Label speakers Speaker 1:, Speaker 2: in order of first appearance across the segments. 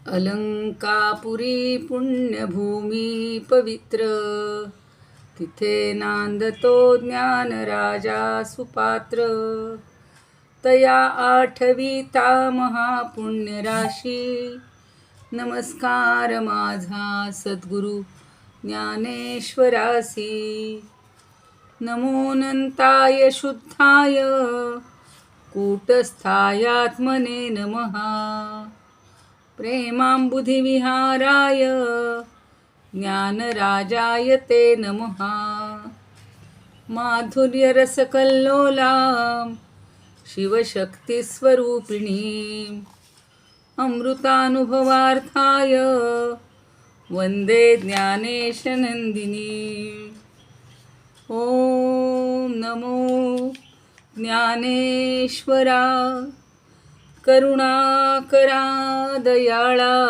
Speaker 1: अलंकापुरी पुण्यभूमी पवित्र, तिथे नांदतो ज्ञान राजा सुपात्र. तया आठविता महापुण्य राशी, नमस्कार माझा सद्गुरु ज्ञानेश्वरासी. नमोऽनंताय शुद्धाय कूटस्थायात्मने नमः. प्रेमांबुधिविहाराय ज्ञानराजाय ते नमः. माधुर्यरसकल्लोलां शिवशक्तिस्वरूपिणीं, अमृतानुभवार्थाय वन्दे ज्ञानेशनन्दिनीम्. ॐ नमो ज्ञानेश्वरा, करुणाकरा दयाळा.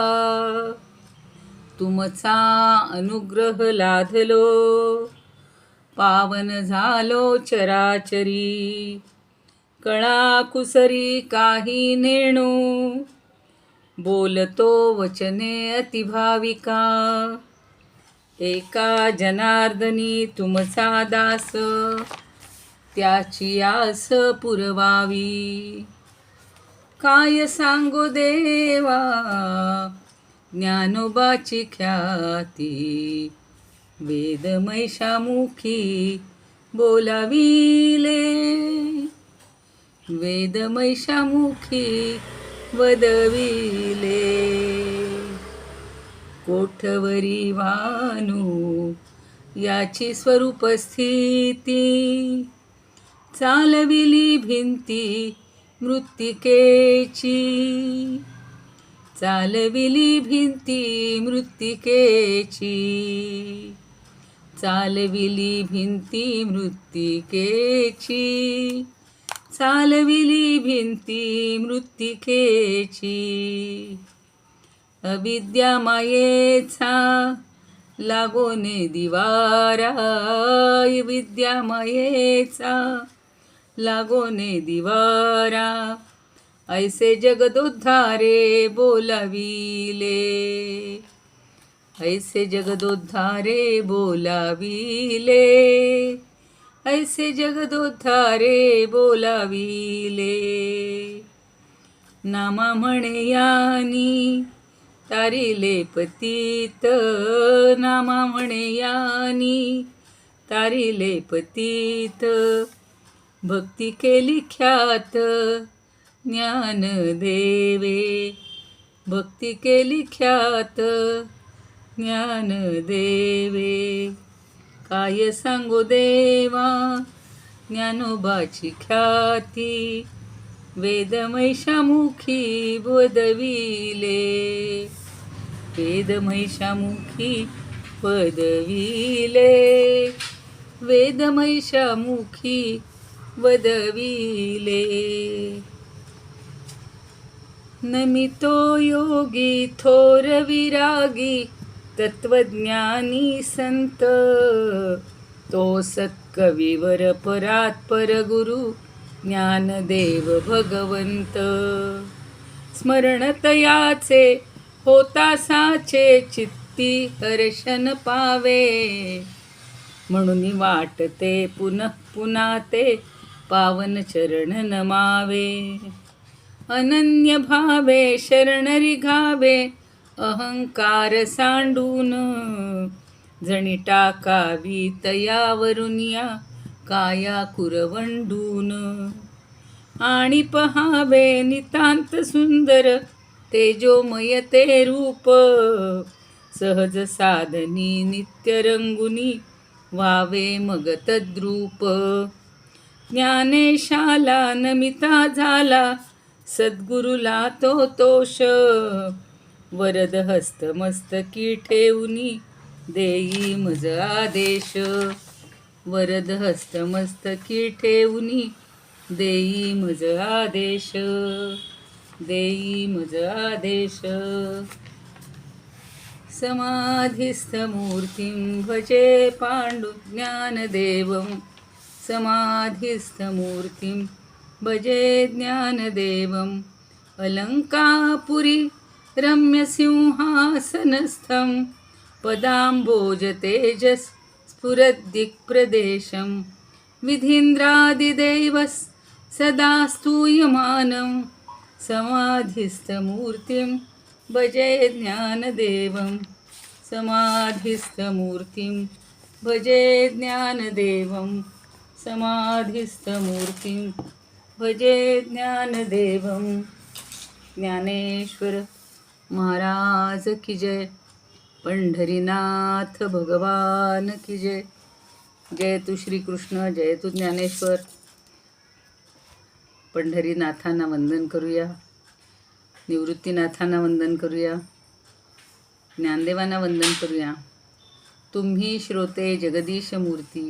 Speaker 1: तुमचा अनुग्रह लाधलो, पावन झालो चराचरी. कळा कुसरी काही नेणू, बोलतो वचने अतिभाविका. एका जनार्दनी तुमचा दास, त्याची आस पुरवावी. काय सांगो देवा ज्ञानोबाची ख्याती, वेदमैशामुखी बोलाविले. वेदमैशामुखी वदविले. कोठवरी भानू याची स्वरूप स्थिती, चालविली भिंती मृत्तिकेची. चालविली भिंती मृत्तिकेची. चालविली भिंती मृत्तिकेची. चालविली भिंती मृत्तिकेची. अविद्या मायेचा लागोने दिवारा. विद्या मायेचा लागोने दिवारा. ऐसे जगदोद्धारे बोलाविले. ऐसे जगदोद्धारे बोलाविले. ऐसे जगदोद्धारे बोलाविले. नामा म्हणे यानी तारिले पतित. नामा म्हणे यानी तारिले पतित. भक्ती केली ख्यात ज्ञान देवे. भक्ती केली ख्यात ज्ञान देवे. काय सांगो देवा ज्ञानोबाची ख्याती, वेदमैशामुखी वदविले. वेदमैशामुखी वदविले. वेदमैशामुखी वदविले. नमितो योगी थोर विरागी, तत्वज्ञानी संत. तो सत्कविवर परात्पर गुरु ज्ञानदेव भगवंत. स्मरणतयाचे होता साचे, चित्ती हर्षण पावे. म्हणून वाटते पुनः पुन्हा ते पावन चरण नमावे. अनन्य भावे शरणरी घावे, अहंकार सांडून. जणी टाकावी तयावरुनिया काया कुरवंडून. आणि पहावे नितांत सुंदर तेजोमय ते रूप. सहज साधनी नित्य रंगुनी व्हावे मग तद्रूप. ज्ञानेशाला नमिता झाला सद्गुरुला तो तोष. वरद हस्त मस्तकी ठेवूनी देई मज आदेश. वरद हस्त मस्तकी ठेवूनी देई मज आदेश. देई मज आदेश. समाधिस्थ मूर्तिं भजे पांडु ज्ञानदेवं. समाधिस्थ मूर्तिं भजे ज्ञानदेवम्. अलंकापुरी रम्यसिंहासनस्थं पदाम्बोजतेजस् स्फुरद्दिक्प्रदेशं विधीन्द्रादिदेवस् सदा स्तूयमानं समाधिस्थमूर्तिं भजे ज्ञानदेवं समाधिस्थमूर्तिं भजे ज्ञानदेवं समाधिस्थमूर्तिं भजे ज्ञानदेवं. ज्ञानेश्वर महाराज की जय. पंढरीनाथ भगवान की जय. जय तू श्रीकृष्ण, जय तू ज्ञानेश्वर. पंढरीनाथांना वंदन करूया, निवृत्तीनाथांना वंदन करूया, ज्ञानदेवांना वंदन करूया. तुम्ही श्रोते जगदीश मूर्ती,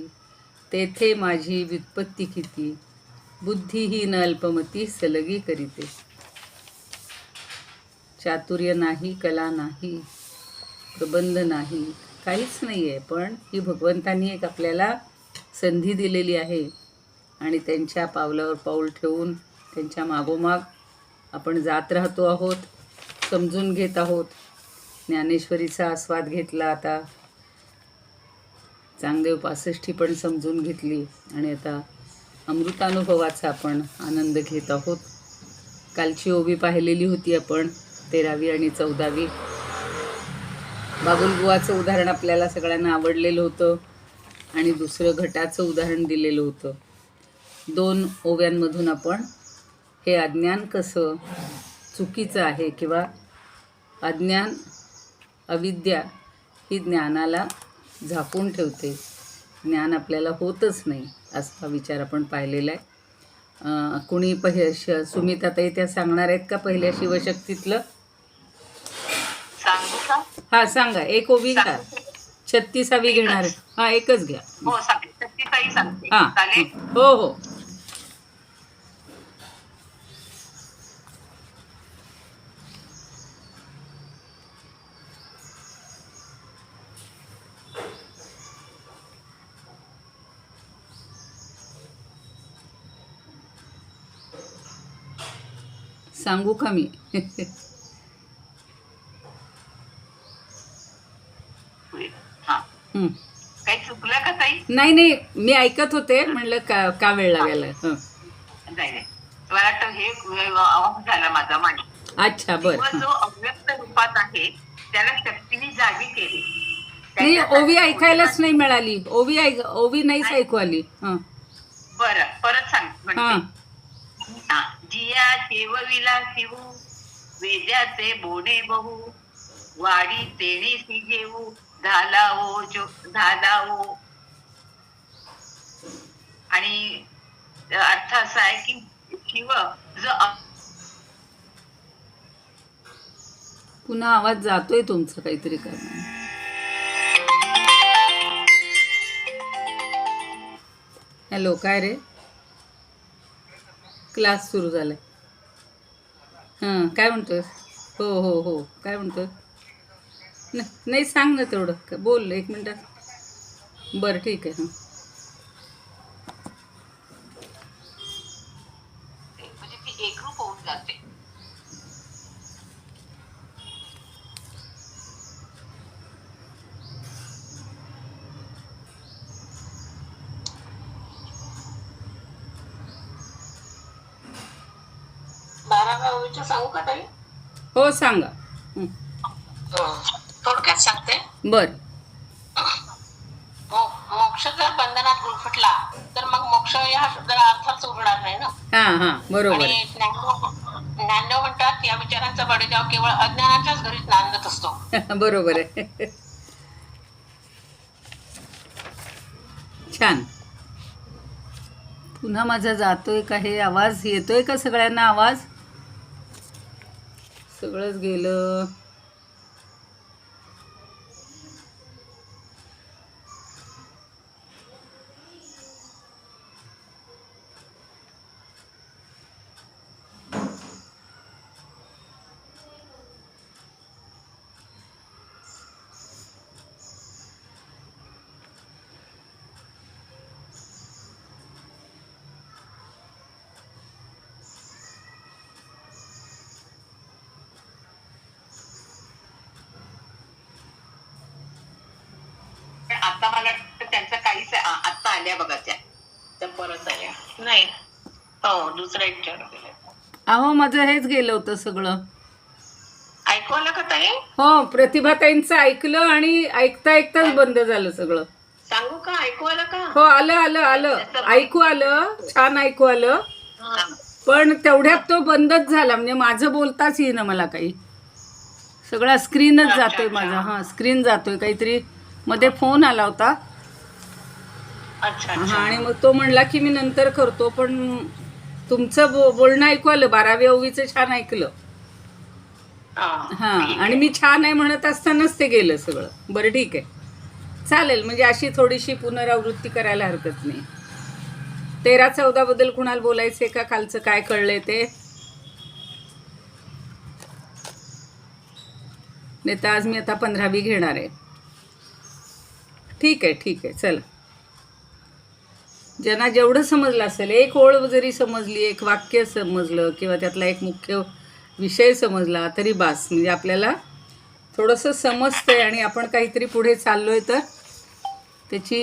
Speaker 1: तेथे माझी व्युत्पत्ती किती, बुद्धिहीन अल्पमती सलगी करीते. चातुर्य नाही, कला नाही, प्रबंध नाही, काहीच नाही आहे, पण ही भगवंतांनी एक आपल्याला संधी दिलेली आहे आणि त्यांच्या पावलावर पाऊल ठेवून त्यांच्या मागोमाग आपण जात राहतो आहोत, समजून घेत आहोत. ज्ञानेश्वरीचा आस्वाद घेतला, आता चांगदेव 65 पण समजून घेतली आणि आता अमृतानुभवाचा आपण आनंद घेत आहोत. कालची ओवी पाहिलेली होती आपण, 13वी आणि 14वी. बाबुलबुवाचं उदाहरण आपल्याला सगळ्यांना आवडलेलं होतं आणि दुसरं घटाचं उदाहरण दिलेलं होतं. 2 ओव्यांमधून आपण हे अज्ञान कसं चुकीचं आहे किंवा अज्ञान, अविद्या ही ज्ञानाला झाकून ठेवते, ज्ञान आपल्याला होतच नाही असा विचार आपण पाहिलेला आहे. कुणी सुमिताताई त्या सांगणार आहेत का पहिल्या शिवशक्तीतलं? हा सांगा. एक ओवी घ्या, 36वी घेणार. हा एकच घ्या. हा हो हो. सांगू का मी?
Speaker 2: काही चुकलं का ताई?
Speaker 1: नाही नाही, मी ऐकत होते, म्हणलं का वेळ लागायला.
Speaker 2: नाही, मला वाटतं हे आवाज झाला माझा मान.
Speaker 1: अच्छा बरं.
Speaker 2: जो अव्यक्त रूपात आहे त्याला शक्तीने जागी केले.
Speaker 1: नाही, ओवी ऐकायलाच नाही मिळाली. ओवी नाहीच ऐकू आली.
Speaker 2: बरं, परत सांग. जिया शेवविला शिवू, वेद्याचे बोने बहु, वाडी तेणीसी जेऊ, झाला ओ. आणि अर्थ असा आहे की शिव जो
Speaker 1: पुन्हा आवाज जातोय तुमचं काहीतरी करणं. हॅलो, काय रे? क्लास सुरू झालाय. हां, काय म्हणतोय? हो हो हो, काय म्हणतोय? नाही सांग ना तेवढं, बोल 1 मिनिटात. बरं ठीक आहे.
Speaker 2: म्हणजे ती एकरूप होऊन जाते. सांगू का ताई?
Speaker 1: हो सांगा.
Speaker 2: थोडक्यात सांगते.
Speaker 1: बर.
Speaker 2: मोक्ष जर बंधनात गुरफटला तर मग मोक्ष या शब्दाला अर्थच उघडणार नाही ना.
Speaker 1: हा बरोबर.
Speaker 2: आणि ज्ञानदेव म्हणतात या विचारांचा बडेजाव केवळ अज्ञानाच्याच घरीच नांदत असतो.
Speaker 1: बरोबर आहे. छान. पुन्हा माझा जातोय का हे आवाज? येतोय का सगळ्यांना आवाज? सगळंच गेलं.
Speaker 2: आता मला वाटतं त्यांचं काहीच आता आल्या बघा त्या परत आल्या नाही. हो दुसरा विचार केला.
Speaker 1: अहो माझं हेच गेलं होतं सगळं.
Speaker 2: ऐकू आलं का ताई?
Speaker 1: हो प्रतिभाताईंचं ऐकलं आणि ऐकता ऐकताच बंद झालं सगळं.
Speaker 2: सांगू का? ऐकू आलं का?
Speaker 1: हो आलं आलं आलं ऐकू आलं, छान ऐकू आलं. पण तेवढ्यात तो बंदच झाला, म्हणजे माझं बोलताच येईना मला काही. सगळा स्क्रीनच जातोय माझा. हा स्क्रीन जातोय. काहीतरी मध्ये फोन आला होता.
Speaker 2: अच्छा
Speaker 1: हा आणि मग तो म्हणला की मी नंतर करतो, पण तुमचं बोलणं ऐकू आलं. 12वी 11वीचं छान ऐकलं. हा आणि मी छान आहे म्हणत असतानाच ते गेलं सगळं. बरं ठीक आहे, चालेल. म्हणजे अशी थोडीशी पुनरावृत्ती करायला हरकत नाही. 13-14 बद्दल कुणाला बोलायचंय का? कालचं काय कळलंय ते? नाही तर आज मी आता 15वी घेणार आहे. ठीक आहे ठीक आहे, चला. ज्यांना जेवढं समजलं असेल, एक ओळ जरी समजली, एक वाक्य समजलं किंवा त्यातला एक मुख्य विषय समजला तरी बास. म्हणजे आपल्याला थोडंसं समजतंय आणि आपण काहीतरी पुढे चाललोय तर त्याची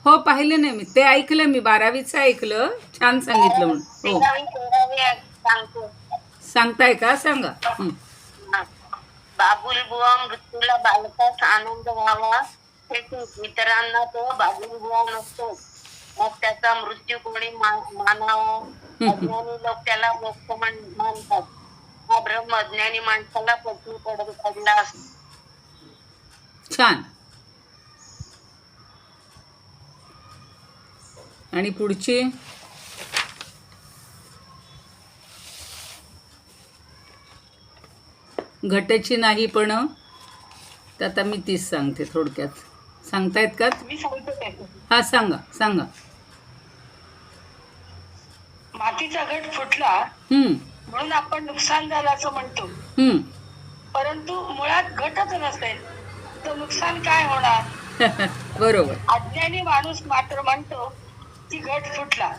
Speaker 1: हो पाहिलं नाही मी ते. ऐकलं मी 12वीचं ऐकलं. छान सांगितलं म्हणून. हो सांगताय का? सांगा.
Speaker 2: बाबुल बुवा मृत्यूला बालकास आनंद व्हावा हे मित्रांना तो बाबुल बुवा नसतो. मग त्याचा मृत्यू कोणी मानावा? अज्ञानी लोक त्याला मोक्ष मानतात. हा ब्रह्म अज्ञानी माणसाला पटू पडला असतो.
Speaker 1: छान. आणि पुढची घटाची नाही पण तर आता मी तीच सांगते थोडक्यात. सांगतायत का? हा सांगा सांगा.
Speaker 2: मातीचा घट फुटला म्हणून आपण नुकसान झालं असं म्हणतो, परंतु मुळात घटच नसेल तर नुकसान काय होणार?
Speaker 1: बरोबर.
Speaker 2: अज्ञानी माणूस मात्र म्हणतो की घट फुटला.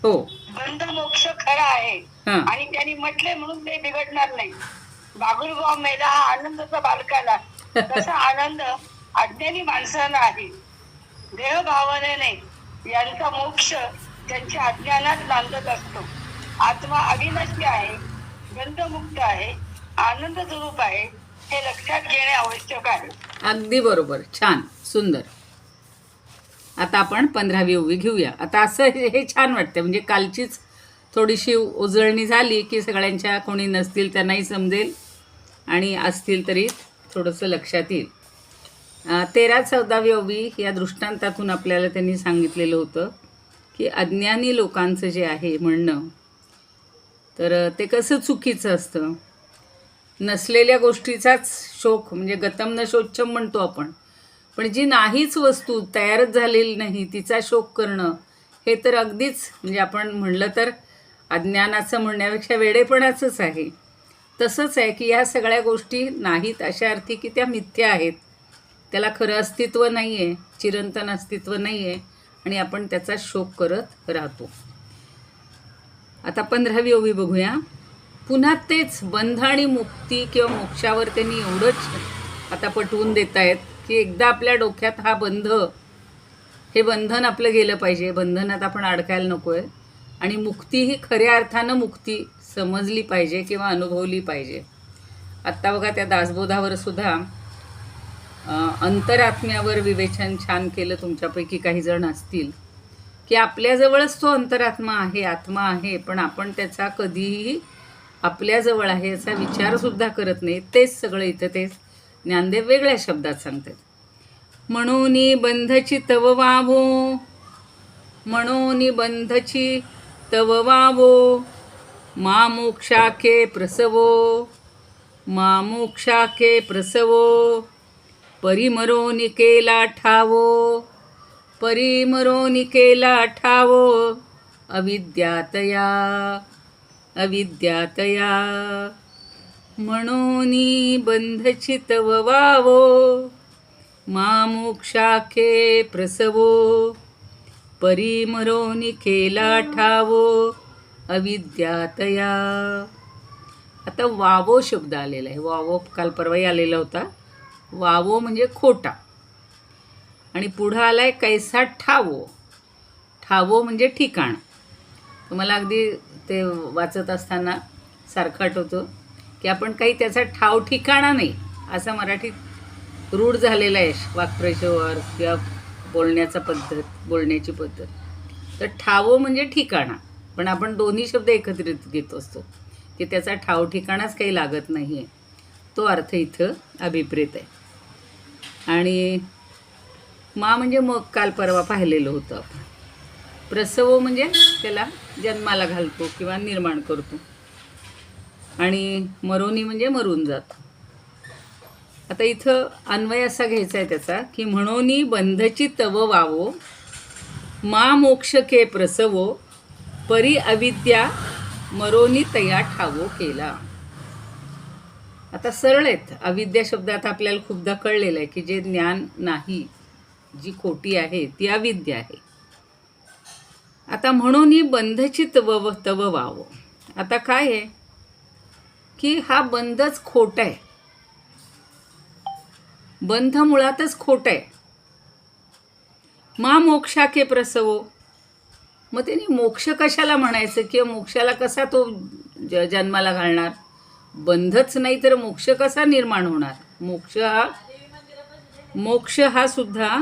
Speaker 1: हो
Speaker 2: बंध मोक्ष खरा आहे आणि त्यांनी म्हटले म्हणून ते बिघडणार नाही. बाबुलबुवा मेला हा आनंदाचा बालकाला, तसा आनंद अज्ञानी माणसांना आहे. देह भावनेने यांचा मोक्ष त्यांच्या अज्ञानात नांदत असतो. आत्मा अविनाशी आहे, बंधमुक्त आहे, आनंद स्वरूप आहे हे लक्षात घेणे आवश्यक आहे.
Speaker 1: अगदी बरोबर. छान सुंदर. आता आपण 15वी 11वी घेऊया. आता असं हे छान वाटतं. म्हणजे कालचीच थोडीशी उजळणी झाली की सगळ्यांच्या कोणी नसतील त्यांनाही समजेल आणि असतील तरी थोडंसं लक्षात येईल. 13-14वी 11वी या दृष्टांतातून आपल्याला त्यांनी सांगितलेलं होतं की अज्ञानी लोकांचं जे आहे म्हणणं, तर ते कसं चुकीचं असतं. नसलेल्या गोष्टीचाच शोक, म्हणजे गतम न शोच्छम म्हणतो आपण, पण जी नाहीच वस्तू, तयारच झालेली नाही, तिचा शोक करणं हे तर अगदीच, म्हणजे आपण म्हणलं तर अज्ञानाचं म्हणण्यापेक्षा वेडेपणाचंच आहे. तसंच आहे की ह्या सगळ्या गोष्टी नाहीत अशा अर्थी की त्या मिथ्या आहेत. त्याला खरं अस्तित्व नाही आहे, चिरंतन अस्तित्व नाही आहे आणि आपण त्याचा शोक करत राहतो. आता 15वी 11वी बघूया. पुन्हा तेच बंध आणि मुक्ती किंवा मोक्षावर त्यांनी एवढंच आता पटवून देत आहेत की एकदा आपल्या डोक्यात हा बंध, हे बंधन आपलं गेलं पाहिजे, बंधनात आपण अडकायला नको आहे. आणि मुक्ती ही खऱ्या अर्थानं मुक्ती समजली पाहिजे किंवा अनुभवली पाहिजे. आत्ता बघा त्या दासबोधावर सुद्धा अंतरात्म्यावर विवेचन छान केलं. तुमच्यापैकी काही जण असतील की आपल्याजवळच तो अंतरात्मा आहे, आत्मा आहे, पण आपण त्याचा कधीही आपल्याजवळ आहे याचा विचारसुद्धा करत नाही. तेच सगळं इथं तेच ज्ञानदेव वेगळ्या शब्दात सांगतात. म्हणून बंधची तव वावो, म्हणून बंधची तव वावो, मामोक्षाखे प्रसवो, मामोक्षाखे प्रसवो, परिमरोनि केला ठावो, परिमरोनि केला ठावो, अविद्यातया अविद्यातया. म्हणून बंधची तव वावो, मामोक्षाखे प्रसवो, परिमरोनि केला ठावो, अविद्यातया. आता वावो शब्द आलेला आहे. वावो काल परवाही आलेला होता. वावो म्हणजे खोटा. आणि पुढं आलाय कैसा ठावो. ठावो म्हणजे ठिकाण. तुम्हाला अगदी ते वाचत असताना सारखं आठवतं की आपण काही त्याचा ठाव ठिकाणा नाही असं मराठीत रूढ झालेला आहे वाक्प्रचार किंवा बोलण्याची पद्धत. तर ठावो म्हणजे ठिकाणा, पण आपण दोन्ही शब्द एकत्रित घेत असतो की त्याचा ठाव ठिकाणाच काही लागत नाही आहे. तो अर्थ इथं अभिप्रेत आहे. आणि मा म्हणजे मग काल परवा पाहिलेलं होतं आपण. प्रसवो म्हणजे त्याला जन्माला घालतो किंवा निर्माण करतो. आणि मरोनी म्हणजे मरून जातो. आता इथं अन्वय असा घ्यायचा आहे त्याचा की म्हणोनी बंधची तव वावो मा मोक्ष के प्रसवो परी अविद्या मरोनी तया ठावो केला. आता सरळ आहेत. अविद्या शब्द आता आपल्याला खूपदा कळलेलं आहे की जे ज्ञान नाही, जी खोटी आहे ती अविद्या आहे. आता म्हणून बंधची तव वावो. आता काय आहे की हा बंधच खोटा आहे. बंध मुळातच खोटा आहे. मा मोक्षा के प्रसवो. मग त्यांनी मोक्ष कशाला म्हणायचं किंवा मोक्षाला कसा तो जन्माला घालणार. बंधच नाही तर मोक्ष कसा निर्माण होणार. मोक्ष हा सुद्धा,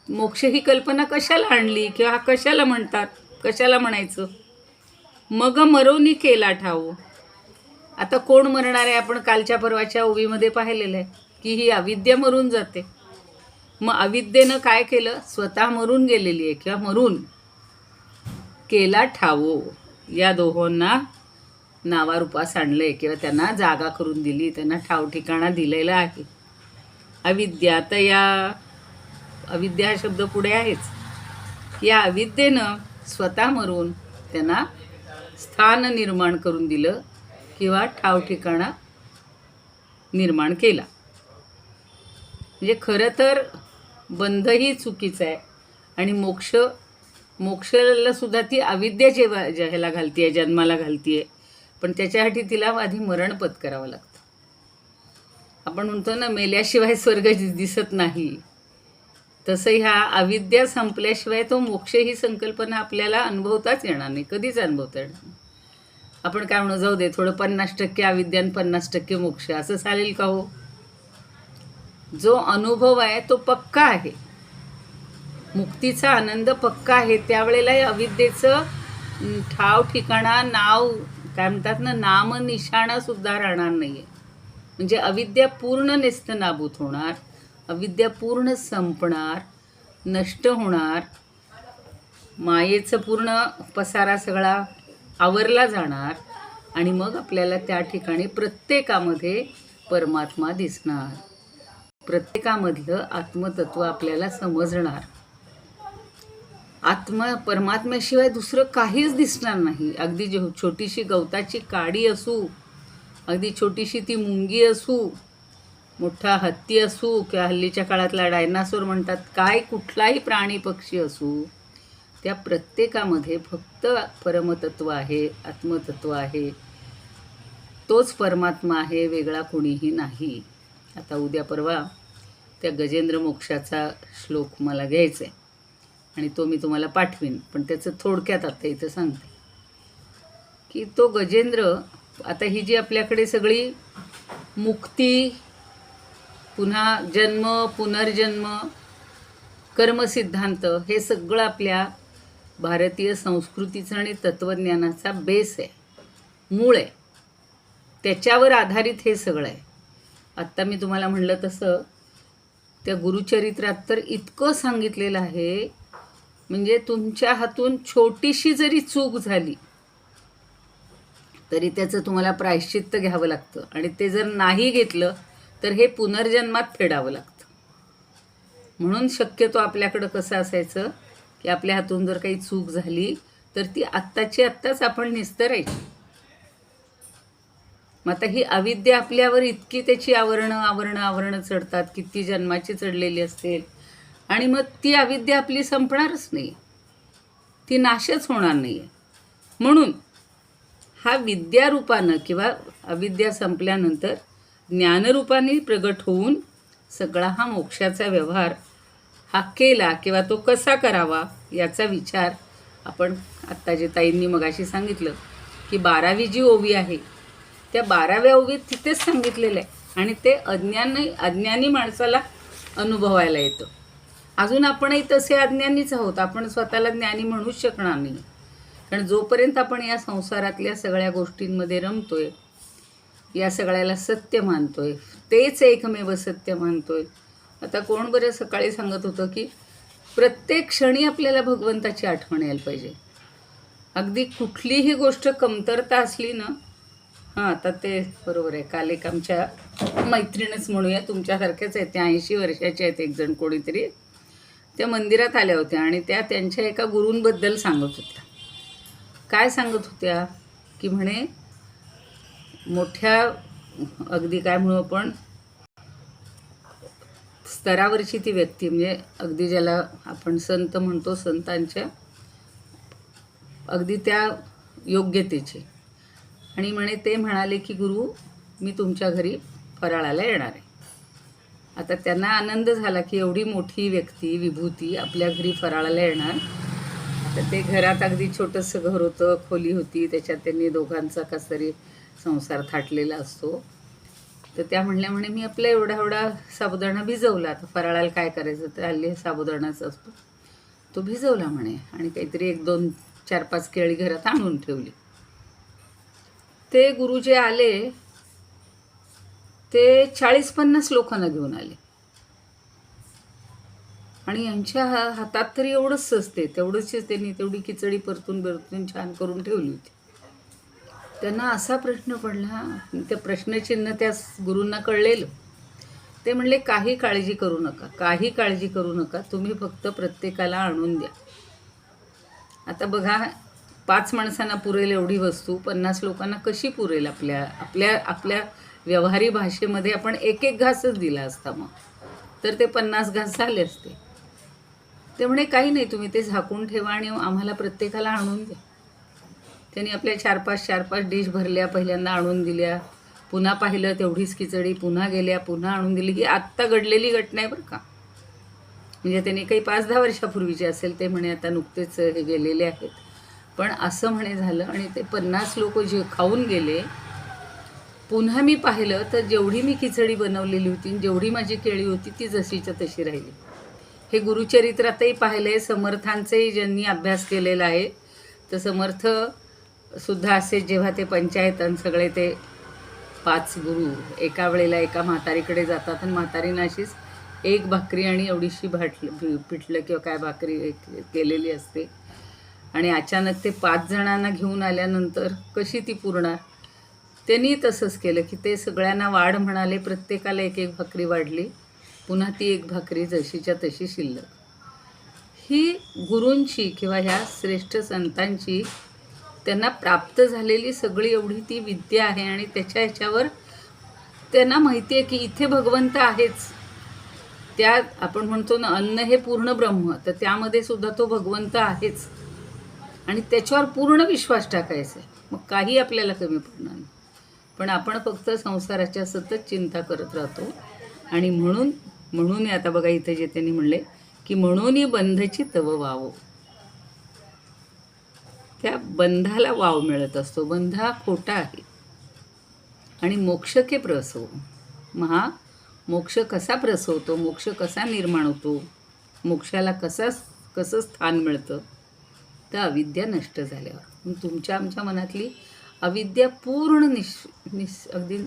Speaker 1: मोक्ष ही कल्पना कशाला आणली किंवा हा कशाला म्हणतात, कशाला म्हणायचं. मग मरोनी केला ठावो. आता कोण मरणार आहे. आपण कालच्या परवाच्या ओवीमध्ये पाहिलेलं आहे की ही अविद्या मरून जाते. मग अविद्येनं काय केलं, स्वतः मरून गेलेली आहे किंवा मरून केला ठावो. या दोहोंना नावारूपास आणलंय किंवा त्यांना जागा करून दिली, त्यांना ठाव ठिकाणा दिलेला आहे. अविद्या. तर या अविद्या हा शब्द पुढे आहेच. या अविद्येनं स्वतः मरून त्यांना स्थान निर्माण करून दिलं किंवा ठाव ठिकाणा निर्माण केला. म्हणजे खरं तर बंधही चुकीचं आहे आणि मोक्षाला सुद्धा ती अविद्या ह्याला घालतीये, जन्माला घालतीये. पण त्याच्यासाठी तिला आधी मरण पत्करावं लागतं. आपण म्हणतो ना मेल्याशिवाय स्वर्ग दिसत नाही, तसं ह्या अविद्या संपल्याशिवाय तो मोक्ष ही संकल्पना आपल्याला अनुभवताच येणार नाही, कधीच अनुभवता येणार नाही. आपण काय म्हणू, जाऊ दे थोडं 50% अविद्या आणि 50% मोक्ष, असं चालेल का हो. जो अनुभव आहे तो पक्का आहे. मुक्तीचा आनंद पक्का आहे. त्यावेळेला अविद्येचं ठाव ठिकाणा, नाव काय म्हणतात ना, नाम निशाणा सुद्धा राहणार नाहीये. म्हणजे अविद्या पूर्ण नेस्तनाबूत होणार, अविद्या पूर्ण संपणार, नष्ट होणार, मायेचं पूर्ण पसारा सगळा आवरला जाणार आणि मग आपल्याला त्या ठिकाणी प्रत्येकामध्ये परमात्मा दिसणार, प्रत्येकामधलं आत्मतत्व आपल्याला समजणार. परमात्म्याशिवाय दुसरं काहीच दिसणार नाही. अगदी छोटीशी गवताची काडी असू, अगदी छोटीशी ती मुंगी असू, मोठा हत्ती असू किंवा हल्लीच्या काळातला डायनासोर म्हणतात, काय कुठलाही प्राणी पक्षी असू, त्या प्रत्येकामध्ये फक्त परमतत्व आहे, आत्मतत्व आहे. तोच परमात्मा आहे, वेगळा कोणीही नाही. आता उद्या परवा त्या गजेंद्र मोक्षाचा श्लोक मला घ्यायचा आहे आणि तो मी तुम्हाला पाठवीन. पण त्याचं थोडक्यात आता इथं सांगते की तो गजेंद्र, आता ही जी आपल्याकडे सगळी मुक्ती, पुन्हा जन्म, पुनर्जन्म, कर्मसिद्धांत, हे सगळं आपल्या भारतीय संस्कृतीचं आणि तत्त्वज्ञानाचा बेस आहे, मूळ आहे. त्याच्यावर आधारित हे सगळं आहे. आत्ता मी तुम्हाला म्हणलं तसं त्या गुरुचरित्रात तर इतकं सांगितलेलं आहे, म्हणजे तुमच्या हातून छोटीशी जरी चूक झाली तरी त्याचं तुम्हाला प्रायश्चित्त घ्यावं लागतं आणि ते जर नाही घेतलं तर हे पुनर्जन्मात फेडावं लागतं. म्हणून शक्यतो आपल्याकडं कसं असायचं की आपल्या हातून जर काही चूक झाली तर ती आत्ताची आत्ताच आपण निस्तरायची. मग आता ही अविद्या आपल्यावर इतकी त्याची आवरणं चढतात, किती जन्माची चढलेली असतील, आणि मग ती अविद्या आपली संपणारच नाही, ती नाशच होणार नाही आहे. म्हणून हा विद्यारूपानं किंवा अविद्या संपल्यानंतर ज्ञानरूपाने प्रगट होऊन सगळा हा मोक्षाचा व्यवहार हा केला किंवा तो कसा करावा याचा विचार आपण आत्ता जे ताईंनी मगाशी सांगितलं की 12वी जी ओवी आहे त्या 12व्या ओवीत तिथेच सांगितलेलं आहे आणि ते अज्ञानी माणसाला अनुभवायला येतं. अजून आपणही तसे अज्ञानीच आहोत. आपण स्वतःला ज्ञानी म्हणूच शकणार नाही. कारण जोपर्यंत आपण या संसारातल्या सगळ्या गोष्टींमध्ये रमतोय, या सगळ्याला सत्य मानतोय, तेच एकमेव सत्य मानतोय. आता कोण बरं सकाळी सांगत होतं की प्रत्येक क्षणी आपल्याला भगवंताची आठवण यायला पाहिजे. अगदी कुठलीही गोष्ट कमतरता असली ना, हां आता ते बरोबर आहे. काल एक आमच्या मैत्रीणच म्हणूया, तुमच्यासारख्याच आहेत, त्या 80 वर्षाच्या आहेत एक जण कोणीतरी, त्या मंदिरात आल्या होत्या आणि त्या त्यांच्या एका गुरूंबद्दल सांगत होत्या. काय सांगत होत्या की म्हणे मोठ्या अगदी काय म्हणू आपण स्तरावरची ती व्यक्ती, म्हणजे अगदी ज्याला आपण संत म्हणतो, संतांच्या अगदी त्या योग्यतेचे. आणि म्हणे ते म्हणाले की गुरु मी तुमच्या घरी फराळाला येणार आहे. आता त्यांना आनंद झाला की एवढी मोठी व्यक्ती विभूती आपल्या घरी फराळाला येणार. तर ते घरात अगदी छोटंसं घर होतं, खोली होती, त्याच्यात त्यांनी दोघांचा कसा तरी संसार थाटलेला असतो. तर त्या म्हणल्या म्हणे मी आपला एवढा एवढा साबुदाणा भिजवला. तर फराळाला काय करायचं तर हल्ली साबुदाणाच असतो, तो भिजवला म्हणे आणि काहीतरी 1-2-4-5 केळी घरात आणून ठेवली. ते गुरु जे आले ते 40-50 लोकांना घेऊन आले आणि यांच्या हातात तरी एवढंच असते, तेवढंच त्यांनी तेवढी खिचडी परतून छान करून ठेवली होती. त्यांना असा प्रश्न पडला, त्या प्रश्नचिन्ह त्या गुरूंना कळलेलं. ते म्हणले काही काळजी करू नका, काही काळजी करू नका, तुम्ही फक्त प्रत्येकाला आणून द्या. आता बघा 5 माणसांना पुरेल एवढी वस्तू 50 लोकांना कशी पुरेल? आपल्या व्यवहारी भाषेमध्ये आपण एक घासच दिला असता मग तर ते 50 घास झाले असते. ते म्हणे काही नाही, तुम्ही ते झाकून ठेवा आणि आम्हाला प्रत्येकाला आणून द्या. त्यांनी आपल्या 4-5 डिश भरल्या, पहिल्यांदा आणून दिल्या, पुन्हा पाहिलं तेवढीच खिचडी, पुन्हा गेल्या, पुन्हा आणून दिली. ही आत्ता घडलेली घटना आहे बरं का. म्हणजे त्यांनी काही 5-10 वर्षापूर्वीचे असेल ते म्हणे, आता नुकतेच हे गेलेले आहेत. पण असं म्हणे झालं आणि ते 50 लोक जे खाऊन गेले. पुन्हा मी पाहिलं तर जेवढी मी खिचडी बनवलेली होती, जेवढी माझी केळी होती ती जशीच्या तशी राहिली. हे गुरुचरित्रातही पाहिलं आहे, समर्थांचंही ज्यांनी अभ्यास केलेला आहे तर समर्थ सुद्धा असे जेव्हा ते पंचायतन सगळे ते 5 गुरु एका वेळेला एका म्हातारीकडे जातात आणि म्हातारीनं अशीच एक भाकरी आणि एवढीशी पिठलं किंवा काय भाकरी केलेली असते आणि अचानक ते 5 जणांना घेऊन आल्यानंतर कशी ती पुरणार? त्यांनी तसंच केलं की ते सगळ्यांना वाढ म्हणाले, प्रत्येकाला एक भाकरी वाढली, पुन्हा ती एक भाकरी जशीच्या तशी शिल्लक. ही गुरूंची किंवा ह्या श्रेष्ठ संतांची त्यांना प्राप्त झालेली सगळी एवढी ती विद्या आहे आणि त्याच्या ह्याच्यावर त्यांना माहिती आहे की इथे भगवंत आहेच. त्या आपण म्हणतो ना अन्न हे पूर्ण ब्रह्म, तर त्यामध्ये सुद्धा तो भगवंत आहेच आणि त्याच्यावर पूर्ण विश्वास टाकायचा आहे. मग काही आपल्याला कमी पडणार नाही. पण आपण फक्त संसाराच्या सतत चिंता करत राहतो आणि म्हणून आता बघा इथे जे त्यांनी म्हणले की म्हणून बंधची तव वाव, त्या बंधाला वाव मिळत असतो. बंध हा खोटा आहे आणि मोक्ष के प्रसव, मोक्ष कसा प्रसवतो, मोक्ष कसा निर्माण होतो, मोक्षाला कसं स्थान मिळतं, तर अविद्या नष्ट झाल्यावर. तुमच्या आमच्या मनातली अविद्या पूर्ण अगदी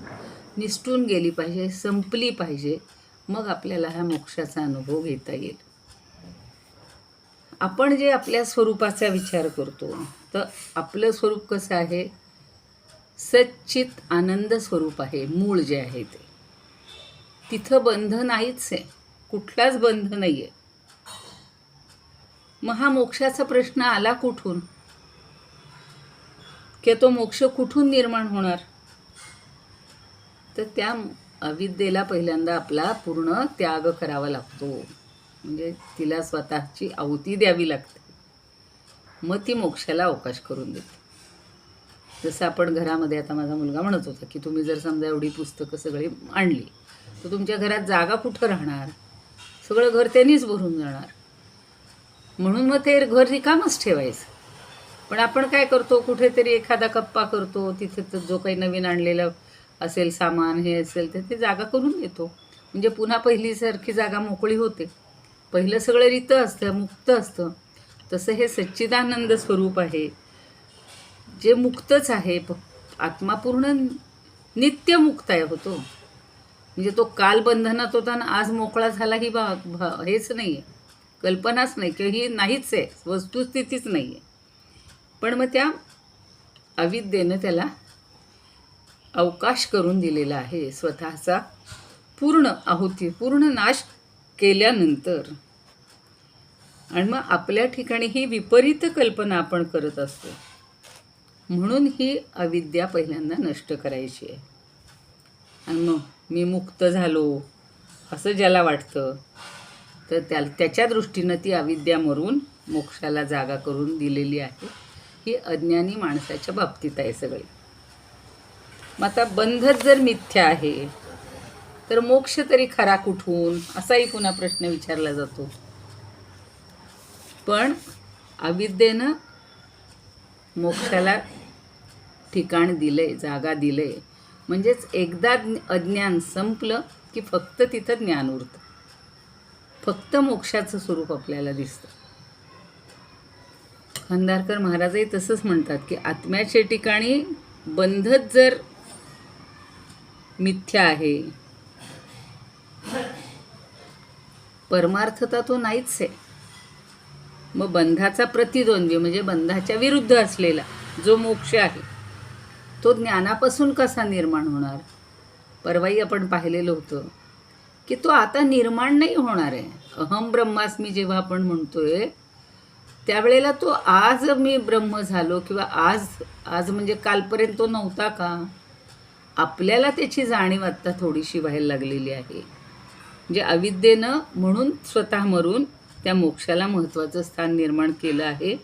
Speaker 1: निसटून गेली पाहिजे, संपली पाहिजे, मग आपल्याला हा मोक्षाचा अनुभव घेता येईल. आपण जे आपल्या स्वरूपाचा विचार करतो तर आपलं स्वरूप कसं आहे? सच्चित आनंद स्वरूप आहे. मूळ जे आहे ते तिथं बंध नाहीच आहे, कुठलाच बंध नाही आहे. मग हा मोक्षाचा प्रश्न आला कुठून? की तो मोक्ष कुठून निर्माण होणार? तर त्या अविद्येला पहिल्यांदा आपला पूर्ण त्याग करावा लागतो, म्हणजे तिला स्वतःची आहुती द्यावी लागते, मग ती मोक्षाला अवकाश करून देते. जसं आपण घरामध्ये, आता माझा मुलगा म्हणत होता की तुम्ही जर समजा एवढी पुस्तकं सगळी आणली तर तुमच्या घरात जागा कुठं राहणार, सगळं घर त्यांनीच भरून जाणार. म्हणून मग ते घर रिकामच ठेवायचं. पण आपण काय करतो, कुठेतरी एखादा कप्पा करतो, तिथे तर जो काही नवीन आणलेलं असेल सामान हे असेल तर ते जागा करून देतो. म्हणजे पुन्हा पहिलीसारखी जागा मोकळी होते. पहिलं सगळं रितं असतं, मुक्त असतं. तसं हे सच्चिदानंद स्वरूप आहे, जे मुक्तच आहे. आत्मा पूर्ण नित्य मुक्त आहे होतो. म्हणजे तो काल बंधनात होता आणि आज मोकळा झाला ही हेच नाही आहे, कल्पनाच नाही, किंवा ही नाहीच आहे, वस्तुस्थितीच नाही आहे. पण मग त्या अविद्येनं त्याला अवकाश करून दिलेला आहे. स्वतःचा पूर्ण आहुती, पूर्ण नाश केल्यानंतर. आणि मग आपल्या ठिकाणी ही विपरीत कल्पना आपण करत असतो. म्हणून ही अविद्या पहिल्यांदा नष्ट करायची आहे. आणि मग मी मुक्त झालो असं ज्याला वाटतं तर त्याच्या दृष्टीनं ती अविद्या मरून मोक्षाला जागा करून दिलेली आहे. ही अज्ञानी माणसाच्या बाबतीत आहे सगळी. मग आता बंधच जर मिथ्या आहे तर मोक्ष तरी खरा कुठून, असाही पुन्हा प्रश्न विचारला जातो. पण अविद्येनं मोक्षाला ठिकाण दिले, जागा दिले. म्हणजेच एकदा अज्ञान संपलं की फक्त तिथं ज्ञान उरतं, फक्त मोक्षाचं स्वरूप आपल्याला दिसतं. खंदारकर महाराजही तसंच म्हणतात की आत्म्याच्या ठिकाणी बंधच जर मिथ्या आहे, परमार्थता तो नाहीच आहे. मग बंधाचा प्रतिद्वंद्वी म्हणजे बंधाच्या विरुद्ध असलेला जो मोक्ष आहे तो ज्ञानापासून कसा निर्माण होणार. परवाही आपण पाहिलेलं होतं की तो आता निर्माण नाही होणार आहे. अहम ब्रह्मास्मी जेव्हा आपण म्हणतोय त्यावेळेला तो आज मी ब्रह्म झालो किंवा आज म्हणजे कालपर्यंत तो नव्हता का, आपल्याला त्याची जाणीव आत्ता थोडीशी व्हायला लागलेली आहे. म्हणजे अविद्येनं म्हणून स्वतः मरून त्या मोक्षाला महत्त्वाचं स्थान निर्माण केलं आहे.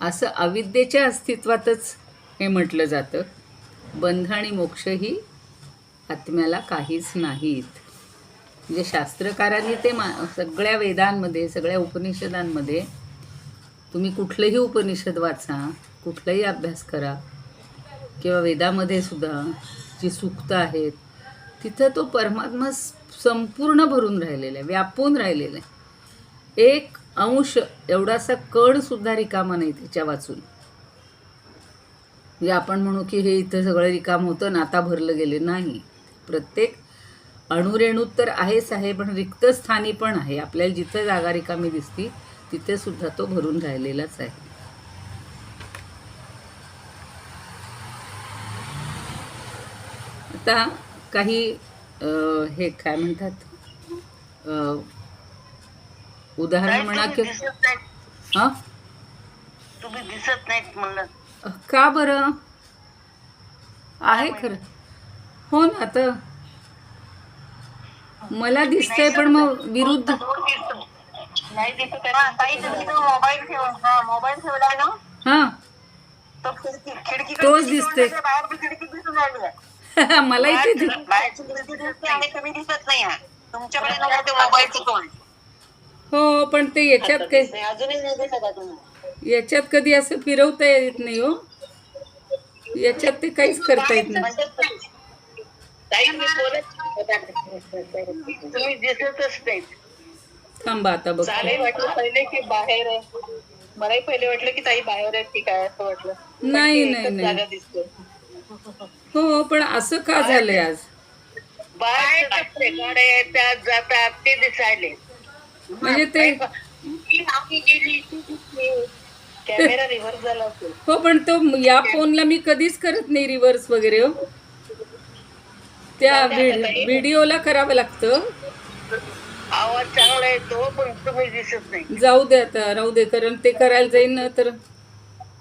Speaker 1: असं अविद्येच्या अस्तित्वातच हे म्हटलं जातं. बंध आणि मोक्ष ही आत्म्याला काहीच नाहीत. म्हणजे शास्त्रकारांनी ते सगळ्या वेदांमध्ये, सगळ्या उपनिषदांमध्ये, तुम्ही कुठलंही उपनिषद वाचा, कुठलाही अभ्यास करा, किंवा वेदामध्ये सुद्धा जी सूक्तं आहेत तिथं तो परमात्मा संपूर्ण भरून राहिलेला आहे, व्यापून राहिलेला आहे. एक अंश एवढासा कणसुद्धा रिकामा नाही त्याच्या वाचून. म्हणजे आपण म्हणू की हे इथं सगळं रिकाम होतं ना आता भरलं गेले, नाही. प्रत्येक अणुरेणूत तर आहेच आहे, पण रिक्त स्थानी पण आहे. आपल्याला जिथं जागा रिकामी दिसती तिथे सुद्धा तो भरून राहिलेलाच आहे. आता काही हे काय म्हणतात उदाहरण म्हणा की हां
Speaker 2: तुम्ही दिसत नाहीत म्हणलं
Speaker 1: का बरं, आहे खरं. हो ना, आता मला दिसतंय पण मग विरुद्ध
Speaker 2: नाही दिसत. मोबाईल ठेवला ना,
Speaker 1: हां
Speaker 2: खिडकी
Speaker 1: तोच दिसते.
Speaker 2: खिडकी दिसून राहिली
Speaker 1: मला इथे
Speaker 2: बाहेरची खिडकी दिसते आणि तुम्ही दिसत नाही. तुमच्याकडे मोबाईलचं तोंड.
Speaker 1: हो, पण ते याच्यात काही
Speaker 2: अजूनही नाही दिसत तुम्ही.
Speaker 1: याच्यात कधी असं फिरवता येत नाही हो. याच्यात ते काहीच करता येत नाही.
Speaker 2: तुम्ही दिसतच नाही.
Speaker 1: थांबा आता बघ.
Speaker 2: मलाही वाटलं पहिले की बाहेर आहे, मलाही पहिले वाटलं की ताई बाहेर आहे की काय असं वाटलं.
Speaker 1: नाही नाही नाही. हो, पण असं का झालंय आज.
Speaker 2: बाहेर जातात ते दिसायले.
Speaker 1: म्हणजे ते
Speaker 2: कॅमेरा रिव्हर्स झाला असेल.
Speaker 1: हो, पण तो या फोनला मी कधीच करत नाही रिव्हर्स वगैरे हो. त्या व्हिडिओला करावं लागतं.
Speaker 2: आवाज चांगला येतो पण तुम्ही दिसत नाही.
Speaker 1: जाऊ दे आता, राहू दे, कारण ते करायला जाईन ना तर.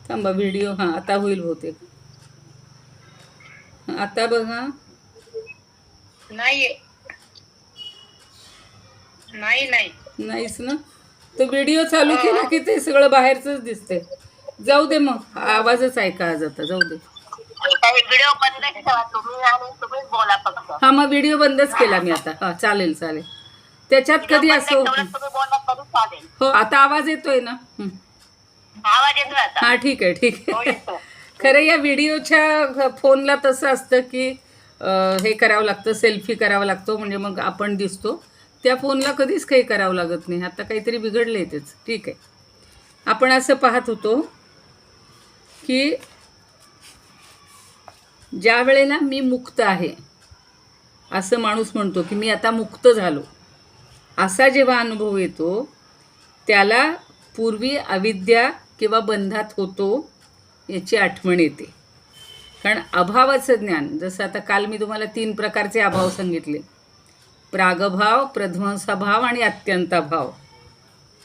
Speaker 1: थांबा, व्हिडिओ हां आता होईल बहुतेक. आता बघा.
Speaker 2: नाही नाही नाही
Speaker 1: नाहीच ना. तो व्हिडिओ चालू केला की ते सगळं बाहेरचंच दिसतंय. जाऊ दे मग, आवाजच ऐका आज आता, जाऊ दे.
Speaker 2: व्हिडिओ बंद ठेवा तुम्ही आणि तुम्हीच बोला फक्त.
Speaker 1: हा मग व्हिडिओ बंदच केला मी आता. हा चालेल चालेल. त्याच्यात कधी असं
Speaker 2: तुम्ही बोला तरी चालेल.
Speaker 1: हो आता आवाज येतोय ना?
Speaker 2: आवाज येतोय आता.
Speaker 1: हा ठीक आहे ठीक
Speaker 2: हो,
Speaker 1: आहे.
Speaker 2: येतो.
Speaker 1: खरं या व्हिडिओच्या फोनला तसं असतं की हे करावं लागतं, सेल्फी करावा लागतो म्हणजे मग आपण दिसतो. त्या फोनला कधीच काही करावं लागत नाही. आता काहीतरी बिघडलं आहे तेच. ठीक आहे. आपण असं पाहत होतो की ज्या वेळेला मी मुक्त आहे असं माणूस म्हणतो की मी आता मुक्त झालो, असा जेव्हा अनुभव येतो त्याला पूर्वी अविद्या किंवा बंधात होतो याची आठवण येते. कारण अभावाचं ज्ञान, जसं आता काल मी तुम्हाला 3 प्रकारचे अभाव सांगितले, प्रागभाव, प्रध्वंसभाव आणि अत्यंताभाव.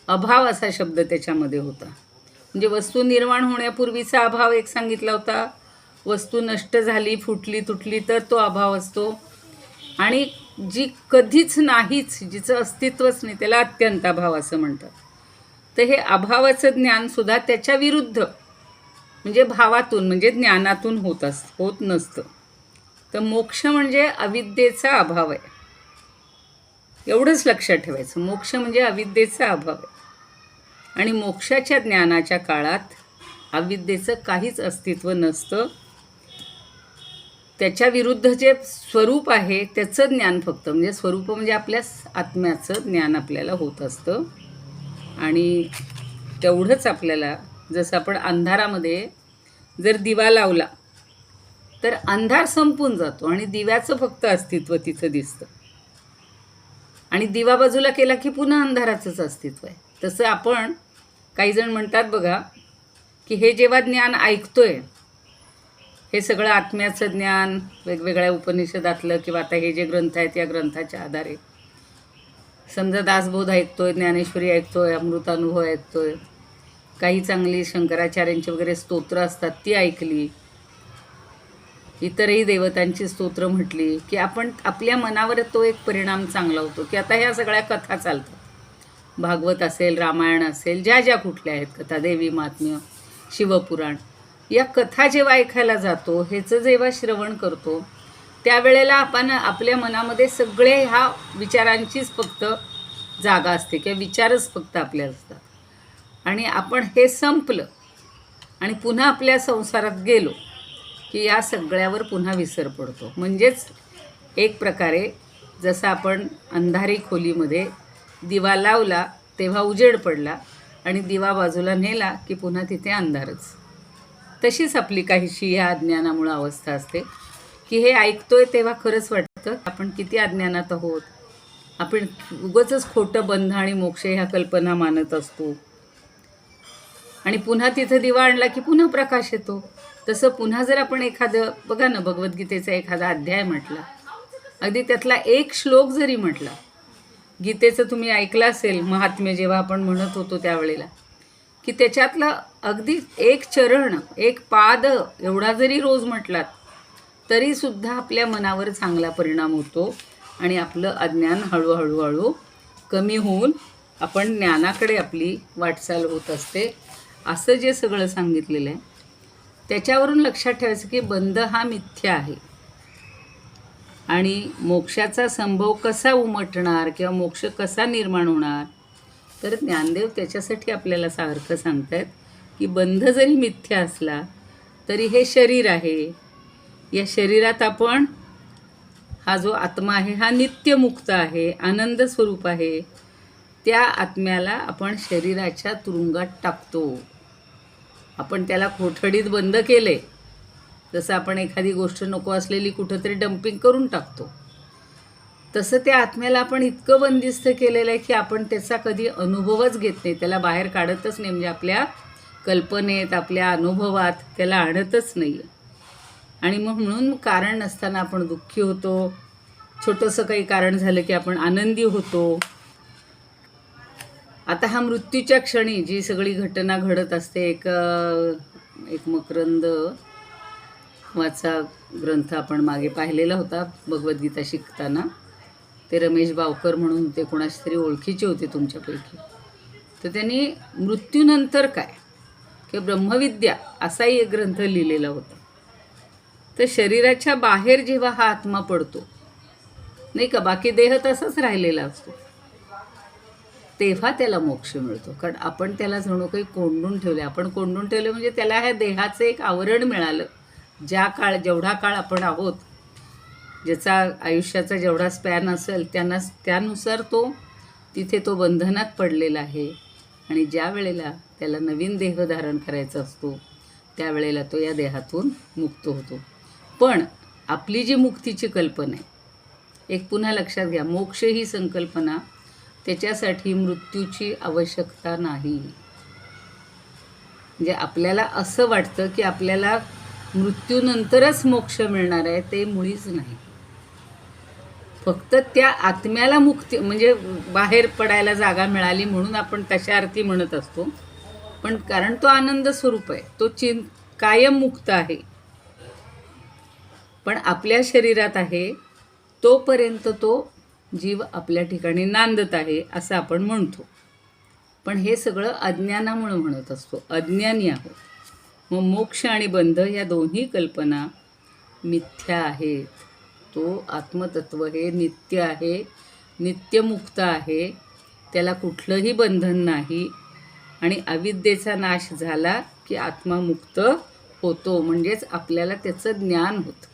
Speaker 1: अभाव असा शब्द त्याच्यामध्ये होता. म्हणजे वस्तू निर्माण होण्यापूर्वीचा अभाव एक सांगितला होता, वस्तू नष्ट झाली, फुटली, तुटली तर तो अभाव असतो, आणि जी कधीच नाहीच, जिचं अस्तित्वच नाही त्याला अत्यंताभाव असं म्हणतात. तर हे अभावाचं ज्ञानसुद्धा त्याच्या विरुद्ध म्हणजे भावातून म्हणजे ज्ञानातून होत नसतं. तर मोक्ष म्हणजे अविद्येचा अभाव आहे, एवढंच लक्षात ठेवायचं. मोक्ष म्हणजे अविद्येचा अभाव आहे आणि मोक्षाच्या ज्ञानाच्या काळात अविद्येचं काहीच अस्तित्व नसतं. त्याच्या विरुद्ध जे स्वरूप आहे त्याचं ज्ञान फक्त, म्हणजे स्वरूप म्हणजे आपल्या आत्म्याचं ज्ञान आपल्याला होत असतं. आणि तेवढंच आपल्याला, जसं आपण अंधारामध्ये जर दिवा लावला तर अंधार संपून जातो आणि दिव्याचं फक्त अस्तित्व तिथं दिसतं, आणि दिवा बाजूला केला की पुन्हा अंधाराचंच अस्तित्व आहे. तसं आपण, काही जण म्हणतात बघा की हे जेव्हा ज्ञान ऐकतोय, हे सगळं आत्म्याचं ज्ञान वेगवेगळ्या उपनिषदातलं किंवा आता हे जे ग्रंथ आहेत या ग्रंथाच्या आधारे, समजा दासबोध ऐकतोय, ज्ञानेश्वरी ऐकतोय, अमृतानुभव ऐकतोय, काही चांगली शंकराचार्यांची वगैरे स्तोत्र असतात ती ऐकली, इतरही देवतांची स्तोत्र म्हटली की आपण आपल्या मनावर तो एक परिणाम चांगला होतो. की आता ह्या सगळ्या कथा चालतात, भागवत असेल, रामायण असेल, ज्या ज्या कुठल्या आहेत कथा, देवी महात्म्य, शिवपुराण, या कथा जेव्हा ऐकायला जातो, ह्याचं जेव्हा श्रवण करतो, त्यावेळेला आपण आपल्या मनामध्ये सगळे ह्या विचारांचीच फक्त जागा असते किंवा विचारच फक्त आपले असतात. आणि आपण हे संपलं आणि पुन्हा आपल्या संसारात गेलो की या सगळ्यावर पुन्हा विसर पडतो. म्हणजेच एक प्रकारे जसं आपण अंधारी खोलीमध्ये दिवा लावला तेव्हा उजेड पडला आणि दिवा बाजूला नेला की पुन्हा तिथे अंधारच. तशीच आपली काहीशी या अज्ञानामुळं अवस्था असते की हे ऐकतोय तेव्हा खरंच वाटतं आपण किती अज्ञानात आहोत. आपण उगाचच खोटं बंध आणि मोक्ष ह्या कल्पना मानत असतो, आणि पुन्हा तिथं दिवा आणला की पुन्हा प्रकाश येतो. तसं पुन्हा जर आपण एखादं, बघा ना, भगवद्गीतेचा एखादा अध्याय म्हटला, अगदी त्यातला एक श्लोक जरी म्हटला, गीतेचं तुम्ही ऐकलं असेल महात्म्य जेव्हा आपण म्हणत होतो त्यावेळेला, की त्याच्यातलं अगदी एक चरण, एक पाद एवढा जरी रोज म्हटलात तरीसुद्धा आपल्या मनावर चांगला परिणाम होतो आणि आपलं अज्ञान हळूहळू कमी होऊन आपण ज्ञानाकडे आपली वाटचाल होत असते. असं जे सगळं सांगितलेलं आहे त्याच्यावरून लक्षात ठेवायचं की बंध हा मिथ्या आहे, आणि मोक्षाचा संभव कसा उमटणार किंवा मोक्ष कसा निर्माण होणार, तर ज्ञानदेव त्याच्यासाठी आपल्याला सारखं सांगतायत की बंध जरी मिथ्या असला तरी हे शरीर आहे, या शरीरात आपण, हा जो आत्मा आहे हा नित्यमुक्त आहे, आनंद स्वरूप आहे. त्या आत्म्याला आपण शरीराच्या तुरुंगात टाकतो, आपण त्याला कोठडीत बंद केले, जसं आपण एखादी गोष्ट नको असलेली कुठंतरी डम्पिंग करून टाकतो, तसं त्या आत्म्याला आपण इतकं बंदिस्त केलेलं आहे की आपण त्याचा कधी अनुभवच घेत नाही, त्याला बाहेर काढतच नाही, म्हणजे आपल्या कल्पनेत, आपल्या अनुभवात त्याला आणतच नाही. आणि मग म्हणून कारण नसताना आपण दुःखी होतो, छोटंसं काही कारण झालं की आपण आनंदी होतो. आता हा मृत्यूच्या क्षणी जी सगळी घटना घडत असते, एक मकरंद वाचा ग्रंथ आपण मागे पाहिलेला होता भगवद्गीता शिकताना, ते रमेश बावकर म्हणून होते, कोणाशी तरी ओळखीचे होते तुमच्यापैकी. तर त्यांनी मृत्यूनंतर काय किंवा ब्रह्मविद्या असाही एक ग्रंथ लिहिलेला होता. तर शरीराच्या बाहेर जेव्हा हा आत्मा पडतो नाही का, बाकी देह तसाच राहिलेला असतो, तेव्हा त्याला मोक्ष मिळतो. कारण आपण त्याला जणू काही कोंडून ठेवले. आपण कोंडून ठेवले म्हणजे त्याला ह्या देहाचं एक आवरण मिळालं. जेवढा काळ आपण आहोत, ज्याचा आयुष्याचा जेवढा स्पॅन असेल त्यानुसार तिथे तो बंधनात पडलेला आहे. आणि ज्या वेळेला त्याला नवीन देह धारण करायचा असतो त्यावेळेला तो या देहातून मुक्त होतो. पण आपली जी मुक्तीची कल्पना आहे, एक पुन्हा लक्षात घ्या, मोक्ष ही संकल्पना, त्याच्यासाठी मृत्यूची आवश्यकता नाही. म्हणजे आपल्याला असं वाटतं की आपल्याला मृत्यूनंतरच मोक्ष मिळणार आहे, ते मुळीच नाही. फक्त त्या आत्म्याला मुक्ती म्हणजे बाहेर पडायला जागा मिळाली म्हणून आपण तशा अर्थी म्हणत असतो. पण कारण तो आनंद स्वरूप आहे, तो कायम मुक्त आहे. पण आपल्या शरीरात आहे तोपर्यंत तो जीव आपल्या ठिकाणी नांदत आहे असं आपण म्हणतो. पण हे सगळं अज्ञानामुळे म्हणत असतो, अज्ञानी आहोत. मग मोक्ष आणि बंध या दोन्ही कल्पना मिथ्या आहेत. तो आत्मतत्व हे नित्य आहे, नित्यमुक्त आहे, त्याला कुठलंही बंधन नाही. आणि अविद्येचा नाश झाला की आत्मा मुक्त होतो. म्हणजेच आपल्याला त्याचं ज्ञान होतं,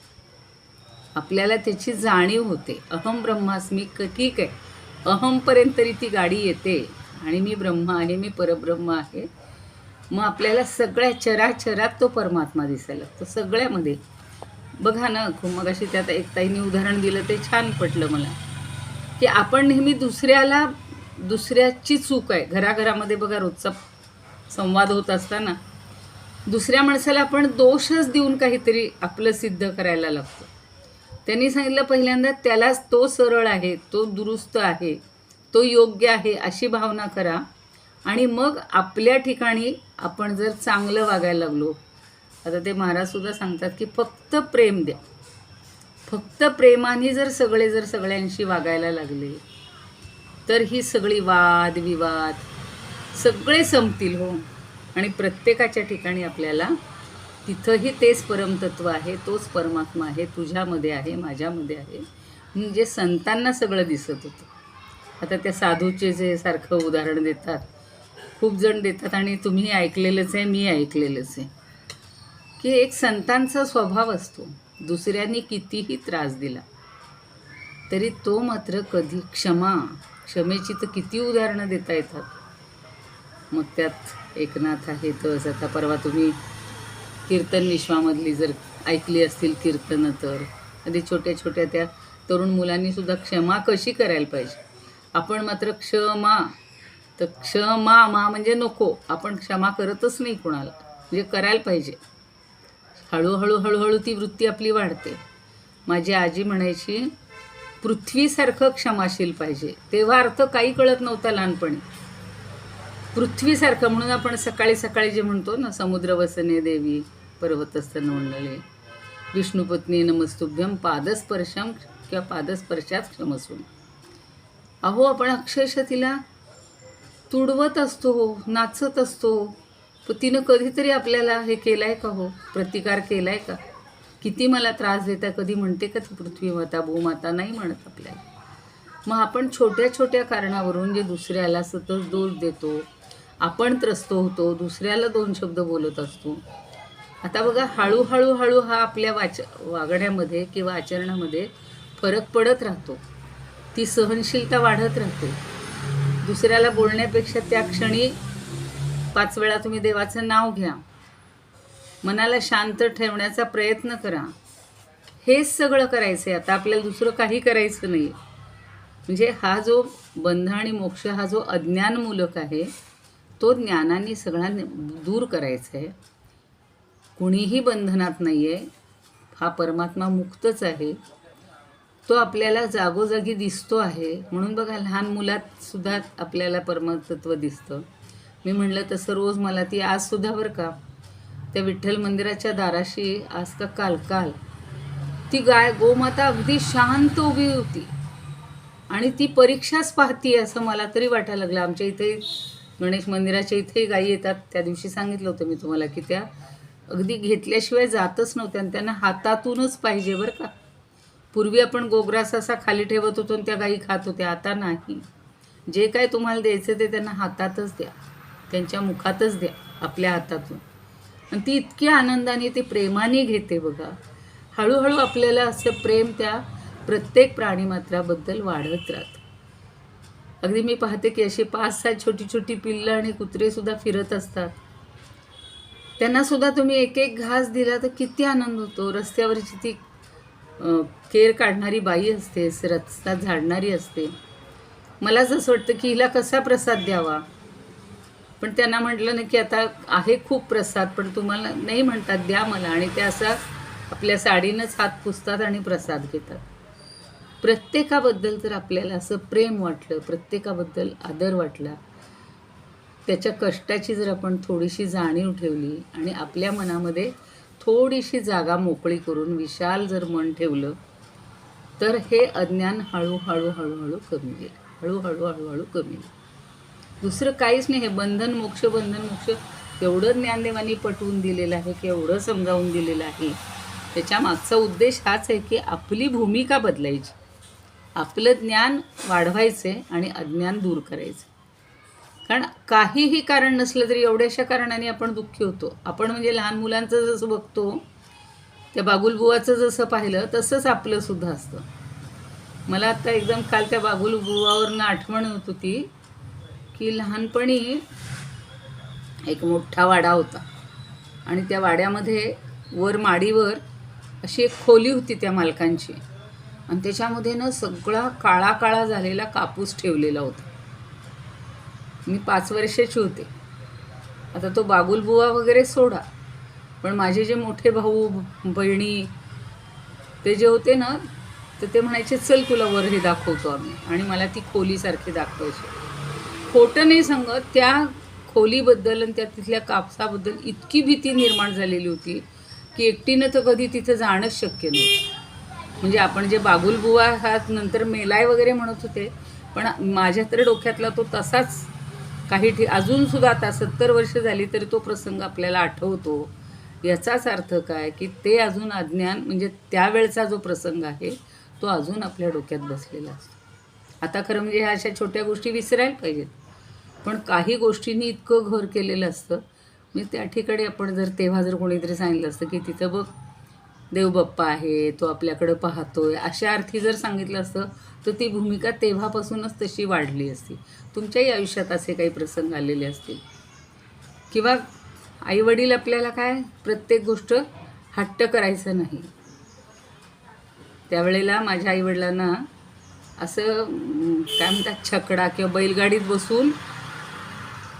Speaker 1: आपल्याला त्याची जाणीव होते. अहम ब्रह्मास्मी, ठीक आहे, अहमपर्यंत तरी ती गाडी येते आणि मी ब्रह्म आहे, मी परब्रह्म आहे. मग आपल्याला सगळ्या चराचरात तो परमात्मा दिसायला लागतो, सगळ्यामध्ये. बघा ना, मग अशी त्यात एक ताईंनी उदाहरण दिलं, ते छान पटलं मला, की आपण नेहमी दुसऱ्याची चूक आहे. घराघरामध्ये बघा रोजचा संवाद होत असताना दुसऱ्या माणसाला आपण दोषच देऊन काहीतरी आपलं सिद्ध करायला लागतो. त्यांनी सांगितलं पहिल्यांदा त्यालाच तो सरळ आहे, तो दुरुस्त आहे, तो योग्य आहे अशी भावना करा. आणि मग आपल्या ठिकाणी आपण जर चांगलं वागायला लागलो, आता ते महाराजसुद्धा सांगतात की फक्त प्रेम द्या, फक्त प्रेमाने जर सगळ्यांशी वागायला लागले तर ही सगळी वाद विवाद सगळे संपतील. हो. आणि प्रत्येकाच्या ठिकाणी आपल्याला तिथंही तेच परमतत्व आहे, तोच परमात्मा आहे, तुझ्यामध्ये आहे, माझ्यामध्ये आहे. म्हणजे संतांना सगळं दिसत होतं. आता त्या साधूचे जे सारखं उदाहरण देतात, खूप जण देतात आणि तुम्ही ऐकलेलंच आहे, मी ऐकलेलंच आहे, की एक संतांचा स्वभाव असतो, दुसऱ्यांनी कितीही त्रास दिला तरी तो मात्र कधी क्षमेची तर किती उदाहरणं देता येतात. मग त्यात एकनाथ आहे तस. आता परवा तुम्ही कीर्तन विश्वामधली जर ऐकली असतील कीर्तनं, तर कधी छोट्या छोट्या त्या तरुण मुलांनीसुद्धा क्षमा कशी करायला पाहिजे. आपण मात्र क्षमा म्हणजे नको, आपण क्षमा करतच नाही कोणाला. म्हणजे करायला पाहिजे. हळूहळू ती वृत्ती आपली वाढते. माझी आजी म्हणायची, पृथ्वीसारखं क्षमाशील पाहिजे. तेव्हा अर्थ काही कळत नव्हता लहानपणी. पृथ्वीसारखं म्हणून आपण सकाळी जे म्हणतो ना, समुद्रवसने देवी पर्वतस्थन मंडळे विष्णुपत्नी नमस्तुभ्यम पादस्पर्शम किंवा पादस्पर्शात क्षमसून. अहो, आपण अक्षरशः तिला तुडवत असतो, नाचत असतो. पण तिनं कधीतरी आपल्याला हे केलं आहे का? हो, प्रतिकार केला आहे का? किती मला त्रास देता कधी म्हणते का ती पृथ्वी माता भूमाता? नाही म्हणत आपल्याला. मग आपण छोट्या छोट्या कारणावरून जे दुसऱ्याला सतत दोष देतो, आपण त्रस्त होतो, दुसऱ्याला दोन शब्द बोलत असतो. आता बघा, हळूहळू हा आपल्या वागण्यामध्ये किंवा आचरणामध्ये फरक पडत राहतो. ती सहनशीलता वाढत राहते. दुसऱ्याला बोलण्यापेक्षा त्या क्षणी 5 वेळा तुम्ही देवाचं नाव घ्या, मनाला शांत ठेवण्याचा प्रयत्न करा. हेच सगळं करायचं आहे. आता आपल्याला दुसरं काही करायचं नाही. म्हणजे हा जो बंध आणि मोक्ष, हा जो अज्ञानमूलक आहे, तो ज्ञानाने सगळा दूर करायचा आहे. कुणीही बंधनात नाही आहे. हा परमात्मा मुक्तच आहे. तो आपल्याला जागोजागी दिसतो आहे. म्हणून बघा, लहान मुलात सुद्धा आपल्याला परमतत्व दिसतं. मी म्हणलं तसं रोज मला ती आजसुद्धा बरं का, त्या विठ्ठल मंदिराच्या दाराशी आज का काल ती गोमाता अगदी शांत उभी होती आणि ती परीक्षाच पाहतीये असं मला तरी वाटायला लागलं. आमच्या इथे गणेश मंदिराच्या इथेही गायी येतात. त्या दिवशी सांगितलं होतं मी तुम्हाला की त्या अगदी घेतल्याशिवाय जातच नव्हत्या आणि त्यांना हातातूनच पाहिजे बरं का. पूर्वी आपण गोग्रास असा खाली ठेवत होतो आणि त्या गाई खात होत्या, आता नाही. जे काय तुम्हाला द्यायचं ते त्यांना हातातच द्या, त्यांच्या मुखातच द्या, आपल्या हातातून. आणि ती इतकी आनंदाने ती प्रेमाने घेते बघा. हळूहळू आपल्याला असं प्रेम त्या प्रत्येक प्राणीमात्राबद्दल वाढत राहतं. अगदी मी पाहते की अशी 5-6 छोटी छोटी पिल्लं आणि कुत्रेसुद्धा फिरत असतात. त्यांनासुद्धा तुम्ही एक एक घास दिला तर किती आनंद होतो. रस्त्यावरची ती केर काढणारी बाई असते, रस्ता झाडणारी असते. मलाच असं वाटतं की हिला कसा प्रसाद द्यावा. पण त्यांना म्हटलं ना की आता आहे खूप प्रसाद, पण तुम्हाला नाही म्हणतात, द्या मला. आणि त्या असा आपल्या साडीनंच हात पुसतात आणि प्रसाद घेतात. प्रत्येकाबद्दल जर आपल्याला असं प्रेम वाटलं, प्रत्येकाबद्दल आदर वाटला, त्याच्या कष्टाची जर आपण थोडीशी जाणीव ठेवली आणि आपल्या मनामध्ये थोडीशी जागा मोकळी करून विशाल जर मन ठेवलं, तर हे अज्ञान हळूहळू हळूहळू कमी होईल. हळूहळू कमी होईल. दुसरं काहीच नाही. हे बंधन मोक्ष एवढं ज्ञानदेवानी पटवून दिलेलं आहे, की एवढं समजावून दिलेलं आहे. त्याच्या मागचा उद्देश हाच आहे की आपली भूमिका बदलायची, आपलं ज्ञान वाढवायचे आणि अज्ञान दूर करायचं. कारण काहीही कारण नसलं तरी एवढ्याशा कारणाने आपण दुःखी होतो. आपण म्हणजे लहान मुलांचं जसं बघतो, त्या बागुलबुवाचं जसं पाहिलं तसंच आपलं सुद्धा असतं. मला आता एकदम काल त्या बागुलबुवावरनं आठवण होत होती की लहानपणी एक मोठा वाडा होता आणि त्या वाड्यामध्ये वर माडीवर अशी एक खोली होती त्या मालकांची, आणि त्याच्यामध्ये ना सगळा काळा काळा झालेला कापूस ठेवलेला होता. मी 5 वर्षाची होते. आता तो बागुलबुवा वगैरे सोडा, पण माझे जे मोठे भाऊ बहिणी ते जे होते ना, तर ते म्हणायचे चल तुला वर हे दाखवतो आम्ही, आणि मला ती खोलीसारखी दाखवायची. खोटं नाही सांगत, त्या खोलीबद्दल आणि त्या तिथल्या कापसाबद्दल इतकी भीती निर्माण झालेली होती की एकटीनं तर कधी तिथं जाणंच शक्य नव्हतं. म्हणजे आपण जे बागुलबुवा हा नंतर मेलाय वगैरे म्हणत होते, पण माझ्या तर डोक्यातला तो तसाच काही अजूनसुद्धा आता 70 वर्ष झाली तरी तो प्रसंग आपल्याला आठवतो. याचाच अर्थ काय की ते अजून अज्ञान, म्हणजे त्यावेळचा जो प्रसंग आहे तो अजून आपल्या डोक्यात बसलेला असतो. आता खरं म्हणजे ह्या अशा छोट्या गोष्टी विसरायला पाहिजेत, पण काही गोष्टींनी इतकं घर केलेलं असतं. म्हणजे त्या ठिकाणी आपण जर तेव्हा जर कोणीतरी सांगितलं असतं की तिथं बघ देवबाप्पा आहे, तो आपल्याकडं पाहतोय, अशा अर्थी जर सांगितलं असतं तर ती भूमिका तेव्हापासूनच तशी वाढली असती. तुमच्याही आयुष्यात असे काही प्रसंग आलेले असतील, किंवा आईवडील आपल्याला काय प्रत्येक गोष्ट हट्ट करायचं नाही. त्यावेळेला माझ्या आईवडिलांना असं काय म्हणतात छकडा किंवा बैलगाडीत बसून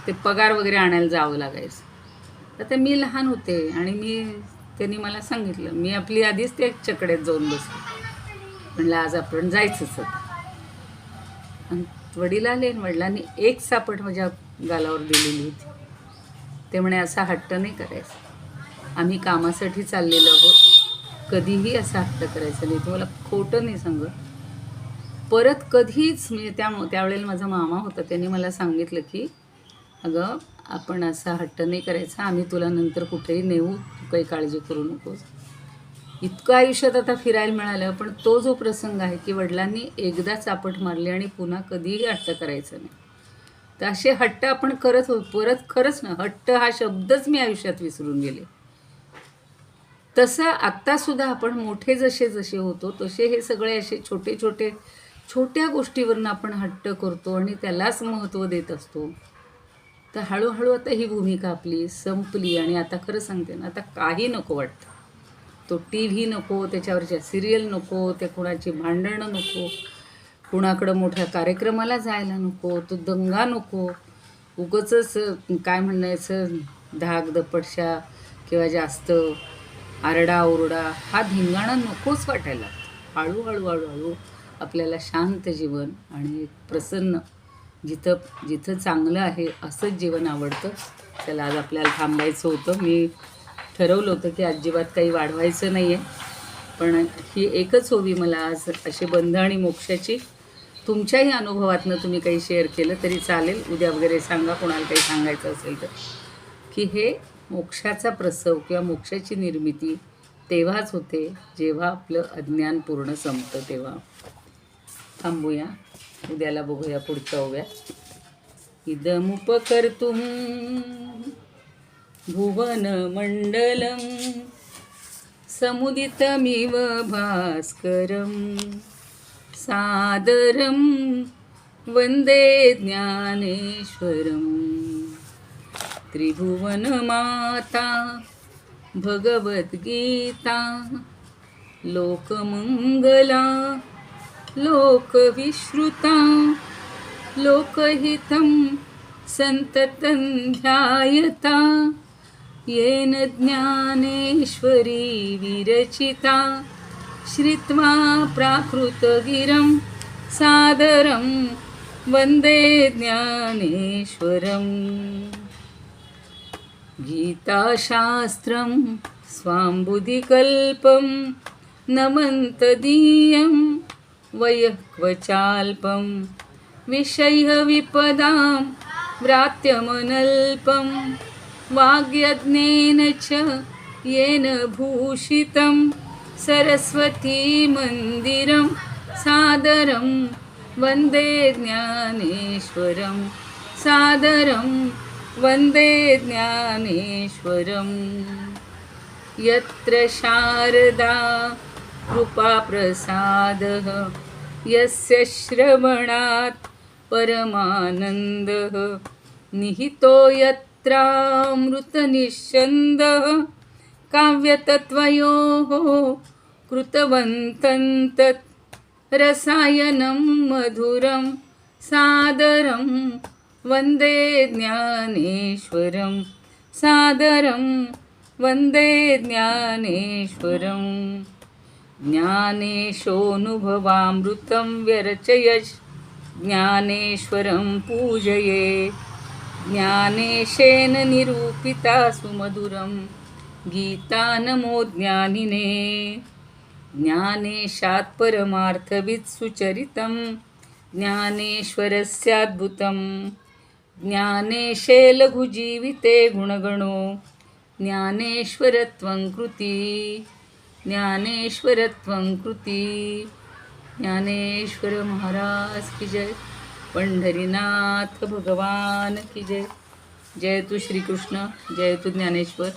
Speaker 1: ते पगार वगैरे आणायला जावं लागायचं. आता मी लहान होते आणि त्यांनी मला सांगितलं, मी आपली आधीच त्या चकड्यात जाऊन बसले. म्हणलं आज आपण जायचंच होतं. आणि वडील आले आणि वडिलांनी एक सापट माझ्या गालावर दिलेली होती. ते म्हणे असा हट्ट नाही करायचा, आम्ही कामासाठी चाललेलो आहोत, कधीही असा हट्ट करायचा नाही. तुम्हाला खोटं नाही सांगत, परत कधीच. म्हणजे त्यावेळेला माझा मामा होता, त्यांनी मला सांगितलं की अगं आपण असा हट्ट नाही करायचा, आम्ही तुला नंतर कुठेही नेऊ, तू काही काळजी करू नकोस. इतकं आयुष्यात आता फिरायला मिळालं, पण तो जो प्रसंग आहे की वडिलांनी एकदा चापट मारली आणि पुन्हा कधीही हट्ट करायचं नाही. तर असे हट्ट आपण करत परत खरंच ना, हट्ट हा शब्दच मी आयुष्यात विसरून गेले. तसं आत्तासुद्धा आपण मोठे जसे जसे होतो तसे हे सगळे असे छोट्या गोष्टीवरून आपण हट्ट करतो आणि त्यालाच महत्त्व देत असतो. तर हळूहळू आता ही भूमिका आपली संपली आणि आता खरं सांगते ना, आता काही नको वाटतं. तो TV नको, त्याच्यावरच्या सिरियल नको, त्या कुणाची भांडणं नको, कुणाकडं मोठ्या कार्यक्रमाला जायला नको, तो दंगा नको, उगाचच काय म्हणायचं धाकदपटशा किंवा जास्त आरडाओरडा, हा धिंगाणा नकोच वाटायला. हळूहळू आपल्याला शांत जीवन आणि प्रसन्न, जिथं चांगलं आहे असंच जीवन आवडतं. त्याला आज आपल्याला थांबायचं होतं. मी ठरवलं होतं की अजिबात काही वाढवायचं नाही आहे, पण ही एकच हवी मला आज अशी बंध आणि मोक्षाची. तुमच्याही अनुभवातनं तुम्ही काही शेअर केलं तरी चालेल. उद्या वगैरे सांगा, कोणाला काही सांगायचं असेल तर, की हे मोक्षाचा प्रसव किंवा मोक्षाची निर्मिती तेव्हाच होते जेव्हा आपलं अज्ञान पूर्ण संपतं. तेव्हा थांबूया, उद्याला बघूया पुढच्या ओव्या. इदमुपकर्तुं भुवनमण्डलं समुदितमिव भास्करं सादरं वन्दे ज्ञानेश्वरं. त्रिभुवनमाता भगवद्गीता लोकमङ्गला लोकविश्रुता लोकहितं सन्ततं ध्यायता येन ज्ञानेश्वरी विरचिता श्रुत्वा प्राकृतगिरं सादरं वन्दे ज्ञानेश्वरम्. गीताशास्त्रं स्वाम्बुधिकल्पं नमन्तदीयं वयक्वचाल्पं विषयविपदां व्रात्यमनल्पं वाग्यज्ञेन च येन भूषितं सरस्वतीमन्दिरं सादरं वन्दे ज्ञानेश्वरं सादरं वन्दे ज्ञानेश्वरम्. यत्र शारदा कृपाप्रसादः यस्य श्रवणात् परमानन्दः निहितो यत्रामृतनिःस्यन्दः काव्यतत्त्वयोः कृतवन्तं तत् रसायनं मधुरं सादरं वन्दे ज्ञानेश्वरं सादरं वन्दे ज्ञानेश्वरं. ज्ञानेशोऽनुभवामृतं व्यरचयत् ज्ञानेश्वरं पूजये ज्ञानेशेन निरूपिता सुमधुरं गीता नमो ज्ञानिने. ज्ञानेशात् परमार्थवित् सुचरितं ज्ञानेश्वरस्याद्भुतं ज्ञानेशे लघुजीविते गुणगणो ज्ञानेश्वरत्वं कृती ज्ञानेश्वरत्वं कृती. ज्ञानेश्वर महाराज की जय. पंढरीनाथ भगवान की जय. जय तू श्रीकृष्ण, जय तू ज्ञानेश्वर.